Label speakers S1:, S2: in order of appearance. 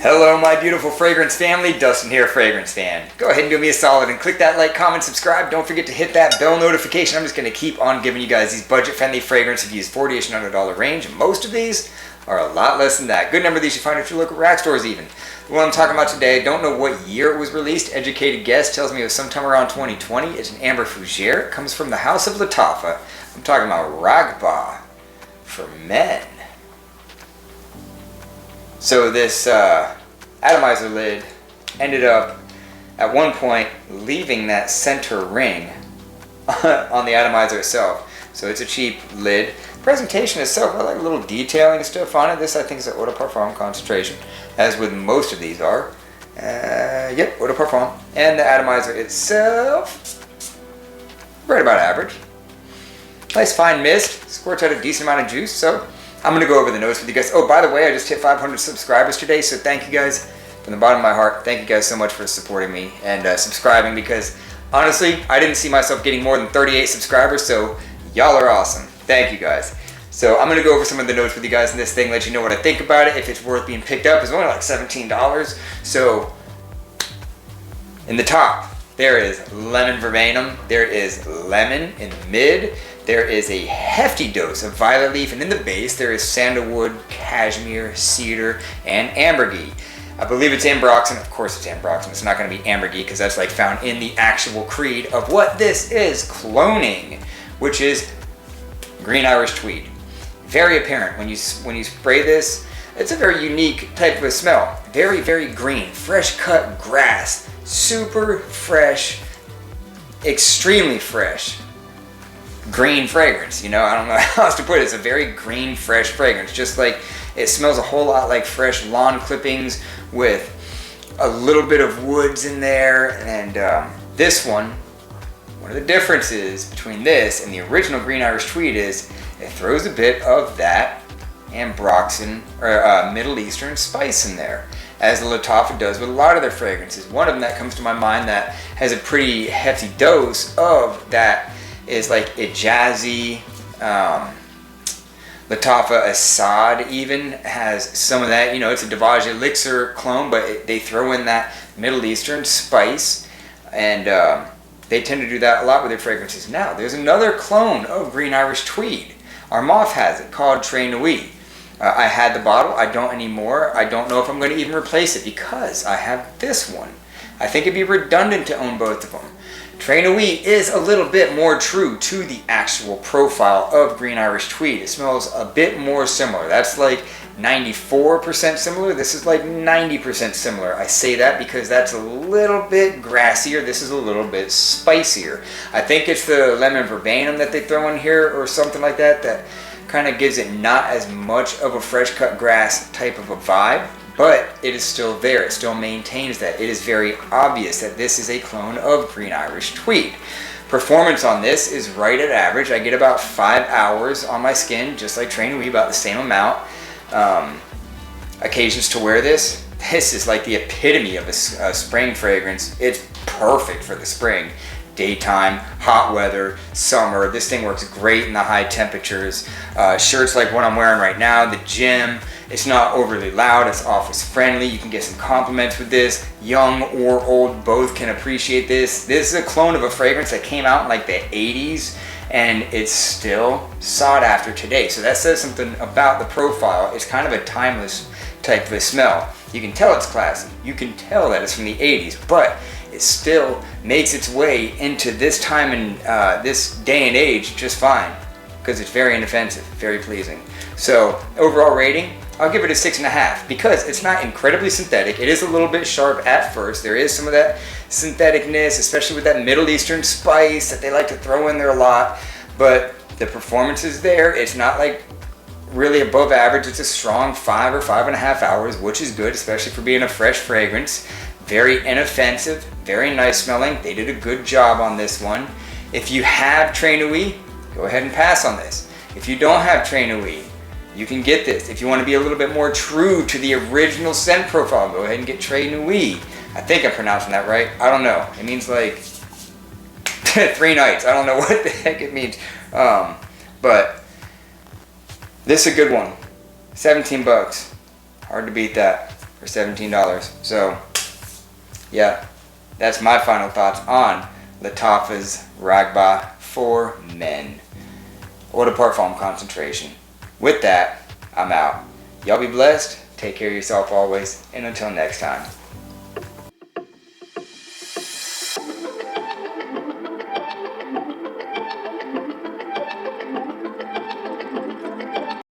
S1: Hello my beautiful fragrance family, Dustin here, Fragrance Fan. Go ahead and do me a solid and click that like, comment, subscribe. Don't forget to hit that bell notification. I'm just going to keep on giving you guys these budget-friendly fragrance reviews, $40-ish and $100 range. And most of these are a lot less than that. Good number of these you find at your local rack stores even. The one I'm talking about today, I don't know what year it was released. Educated guess tells me it was sometime around 2020. It's an Amber Fougere. It comes from the House of Lattafa. I'm talking about Raghba for men. So this atomizer lid ended up at one point leaving that center ring on the atomizer itself. So it's a cheap lid. Presentation itself, I like a little detailing and stuff on it. This I think is an eau de parfum concentration, as with most of these are. Yep, eau de parfum. And the atomizer itself, right about average. Nice fine mist, squirts out a decent amount of juice. So I'm going to go over the notes with you guys. Oh, by the way, I just hit 500 subscribers today, so thank you guys from the bottom of my heart. Thank you guys so much for supporting me and subscribing, because honestly, I didn't see myself getting more than 38 subscribers, so y'all are awesome. Thank you guys. So I'm going to go over some of the notes with you guys in this thing, let you know what I think about it, if it's worth being picked up. It's only like $17. So in the top, there is lemon verbenum, there is lemon in the mid, there is a hefty dose of violet leaf, and in the base there is sandalwood, cashmere, cedar, and ambergris. I believe it's ambroxan. Of course it's ambroxan. It's not going to be ambergris because that's like found in the actual creed of what this is cloning, which is green Irish tweed. Very apparent when you spray this. It's a very unique type of a smell. Very, very green, fresh cut grass, super fresh, extremely fresh green fragrance. You know, I don't know how else to put it. It's a very green, fresh fragrance. Just like it smells a whole lot like fresh lawn clippings with a little bit of woods in there. And this one of the differences between this and the original green Irish tweed is it throws a bit of that ambroxan or Middle Eastern spice in there, as the Lattafa does with a lot of their fragrances. One of them that comes to my mind that has a pretty hefty dose of that is like a jazzy Lattafa Assad even has some of that. You know, it's a Devage Elixir clone, but they throw in that Middle Eastern spice, and they tend to do that a lot with their fragrances. Now, there's another clone of green Irish tweed. Armaf has it, called Très Nuit. I had the bottle, I don't anymore. I don't know if I'm going to even replace it because I have this one. I think it'd be redundant to own both of them. Très Nuit is a little bit more true to the actual profile of green Irish tweed. It smells a bit more similar. That's like 94% similar. This is like 90% similar. I say that because that's a little bit grassier. This is a little bit spicier. I think it's the lemon verbenum that they throw in here or something like that that kind of gives it not as much of a fresh cut grass type of a vibe, but it is still there. It still maintains that. It is very obvious that this is a clone of green Irish tweed. Performance on this is right at average. I get about 5 hours on my skin, just like Très Nuit, about the same amount. Occasions to wear this. This is like the epitome of a spring fragrance. It's perfect for the spring. Daytime, hot weather, summer. This thing works great in the high temperatures. Shirts like what I'm wearing right now, the gym. It's not overly loud, it's office friendly. You can get some compliments with this. Young or old both can appreciate this. This is a clone of a fragrance that came out in like the 80s and it's still sought after today. So that says something about the profile. It's kind of a timeless type of a smell. You can tell it's classy. You can tell that it's from the 80s, but it still makes its way into this time and this day and age just fine, because it's very inoffensive, very pleasing. So overall rating, I'll give it a 6.5 because it's not incredibly synthetic. It is a little bit sharp at first. There is some of that syntheticness, especially with that Middle Eastern spice that they like to throw in there a lot, but the performance is there. It's not like really above average. It's a strong 5 or 5.5 hours, which is good, especially for being a fresh fragrance. Very inoffensive, very nice smelling. They did a good job on this one. If you have Très Nuit, go ahead and pass on this. If you don't have Très Nuit, you can get this. If you want to be a little bit more true to the original scent profile, go ahead and get Très Nuit. I think I'm pronouncing that right. I don't know. It means like 3 nights. I don't know what the heck it means. But this is a good one. 17 bucks. Hard to beat that. for $17. So yeah, that's my final thoughts on Lattafa's Raghba for men. Eau de Parfum concentration. With that, I'm out. Y'all be blessed. Take care of yourself always. And until next time.